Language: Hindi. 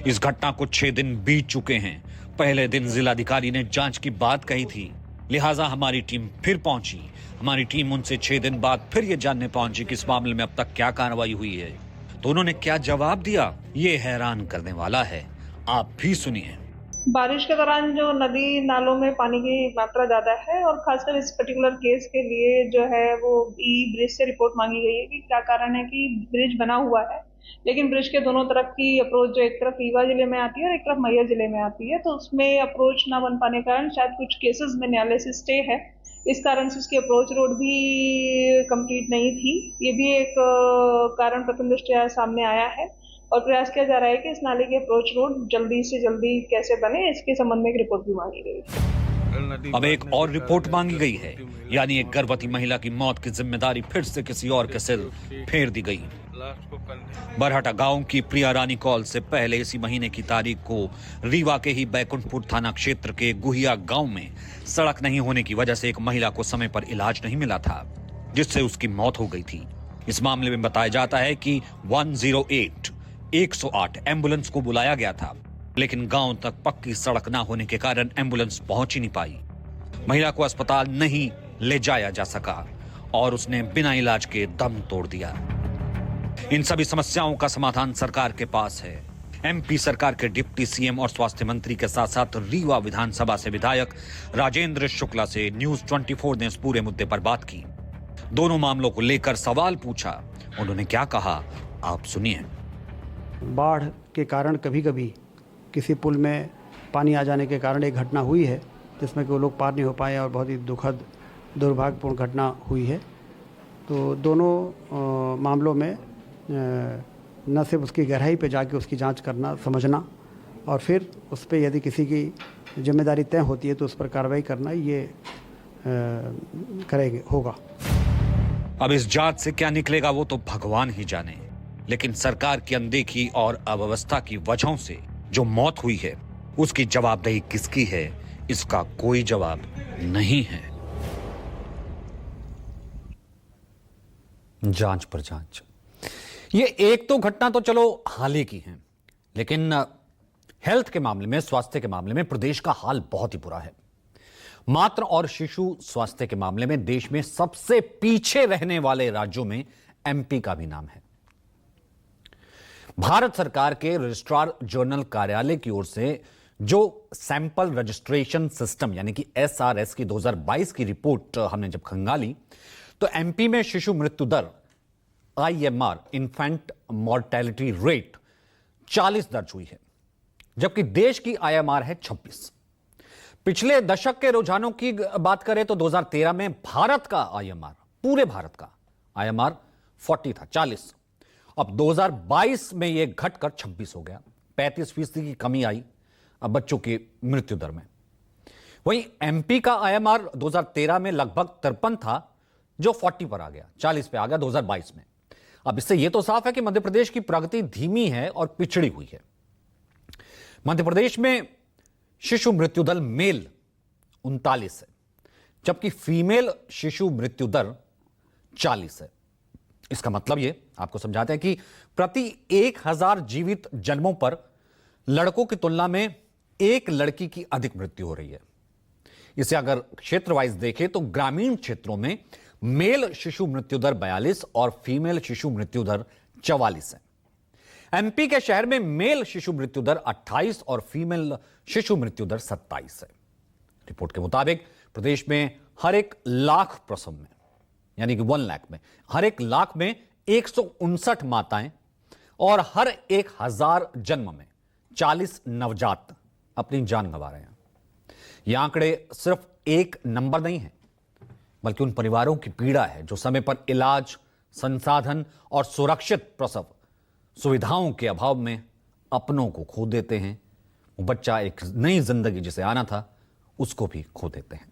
इस घटना को 6 दिन बीत चुके हैं। पहले दिन जिलाधिकारी ने जांच की बात कही थी, लिहाजा हमारी टीम फिर पहुंची। हमारी टीम उनसे 6 दिन बाद फिर ये जानने पहुंची कि इस मामले में अब तक क्या कार्रवाई हुई है। तो उन्होंने क्या जवाब दिया, ये हैरान करने वाला है। आप भी सुनिए। बारिश के दौरान जो नदी नालों में पानी की मात्रा ज्यादा है और खासकर इस पर्टिकुलर केस के लिए जो है वो ब्रिज से रिपोर्ट मांगी गई है कि क्या कारण है कि ब्रिज बना हुआ है लेकिन ब्रिज के दोनों तरफ की अप्रोच जो एक तरफ रीवा जिले में आती है और एक तरफ मैया जिले में आती है, तो उसमें अप्रोच ना बन पाने के कारण शायद कुछ केसेस में न्यायालय से स्टे है, इस कारण से उसकी अप्रोच रोड भी कंप्लीट नहीं थी। ये भी एक कारण प्रथम दृष्टया सामने आया है और प्रयास किया जा रहा है कि इस नाले की अप्रोच रोड जल्दी से जल्दी कैसे बने, इसके संबंध में एक रिपोर्ट भी मांगी गई है। अब एक और रिपोर्ट मांगी गई है, यानी एक गर्भवती महिला की मौत की जिम्मेदारी फिर से किसी और के सिर फेर दी गई। बरहटा गांव की प्रिया रानी कॉल से पहले इसी महीने की तारीख को रीवा के ही बैकुंठपुर थाना क्षेत्र के गुहिया गांव में सड़क नहीं होने की वजह से एक महिला को समय पर इलाज नहीं मिला था, जिससे उसकी मौत हो गई थी। इस मामले में बताया जाता है कि 108 एम्बुलेंस को बुलाया गया था, लेकिन गांव तक पक्की सड़क न होने के कारण एम्बुलेंस पहुंच ही नहीं पाई। महिला को अस्पताल नहीं ले जाया जा सका और उसने बिना इलाज के दम तोड़ दिया। इन सभी समस्याओं का समाधान सरकार के पास है। एमपी सरकार के डिप्टी सीएम और स्वास्थ्य मंत्री के साथ साथ रीवा विधानसभा से विधायक राजेंद्र शुक्ला से न्यूज 24 ने इस पूरे मुद्दे पर बात की। दोनों मामलों को लेकर सवाल पूछा। उन्होंने क्या कहा, आप सुनिए। बाढ़ के कारण कभी कभी किसी पुल में पानी आ जाने के कारण एक घटना हुई है जिसमें कि वो लोग पार नहीं हो पाए और बहुत ही दुखद दुर्भाग्यपूर्ण घटना हुई है। तो दोनों मामलों में न सिर्फ उसकी गहराई पे जाके उसकी जांच करना, समझना और फिर उस पर यदि किसी की जिम्मेदारी तय होती है तो उस पर कार्रवाई करना, ये करेंगे होगा। अब इस जांच से क्या निकलेगा वो तो भगवान ही जाने, लेकिन सरकार की अनदेखी और अव्यवस्था की वजहों से जो मौत हुई है उसकी जवाबदेही किसकी है, इसका कोई जवाब नहीं है। जांच पर जांच। ये एक तो घटना तो चलो हाल ही की है, लेकिन हेल्थ के मामले में, स्वास्थ्य के मामले में प्रदेश का हाल बहुत ही बुरा है। मातृ और शिशु स्वास्थ्य के मामले में देश में सबसे पीछे रहने वाले राज्यों में एमपी का भी नाम है। भारत सरकार के रजिस्ट्रार जनरल कार्यालय की ओर से जो सैंपल रजिस्ट्रेशन सिस्टम यानी कि एसआरएस की 2022 की रिपोर्ट हमने जब खंगाली तो एमपी में शिशु मृत्यु दर आईएमआर इन्फेंट मॉर्टेलिटी रेट 40 दर्ज हुई है, जबकि देश की आईएमआर है 26। पिछले दशक के रुझानों की बात करें तो 2013 में भारत का आईएमआर, पूरे भारत का आईएमआर 40 था, 40। अब 2022 में यह घटकर 26 हो गया। 35% की कमी आई अब बच्चों की मृत्यु दर में। वहीं एमपी का आईएमआर 2013 में लगभग 53 था, जो 40 पर आ गया, 40 पे आ गया 2022 में। अब इससे यह तो साफ है कि मध्य प्रदेश की प्रगति धीमी है और पिछड़ी हुई है। मध्य प्रदेश में शिशु मृत्यु दर मेल 39 है, जबकि फीमेल शिशु मृत्यु दर 40 है। इसका मतलब यह आपको समझाते हैं कि प्रति 1000 जीवित जन्मों पर लड़कों की तुलना में एक लड़की की अधिक मृत्यु हो रही है। इसे अगर क्षेत्र वाइज देखें तो ग्रामीण क्षेत्रों में मेल शिशु मृत्यु दर 42 और फीमेल शिशु मृत्यु दर 44 है। एमपी के शहर में मेल शिशु मृत्यु दर 28 और फीमेल शिशु मृत्यु दर 27 है। रिपोर्ट के मुताबिक प्रदेश में हर 1 लाख प्रसव में, यानी कि 1 लाख में, हर 1 लाख में 159 माताएं और हर 1000 जन्म में 40 नवजात अपनी जान गंवा रहे हैं। ये आंकड़े सिर्फ एक नंबर नहीं है, बल्कि उन परिवारों की पीड़ा है जो समय पर इलाज, संसाधन और सुरक्षित प्रसव सुविधाओं के अभाव में अपनों को खो देते हैं। वो बच्चा एक नई जिंदगी जिसे आना था उसको भी खो देते हैं।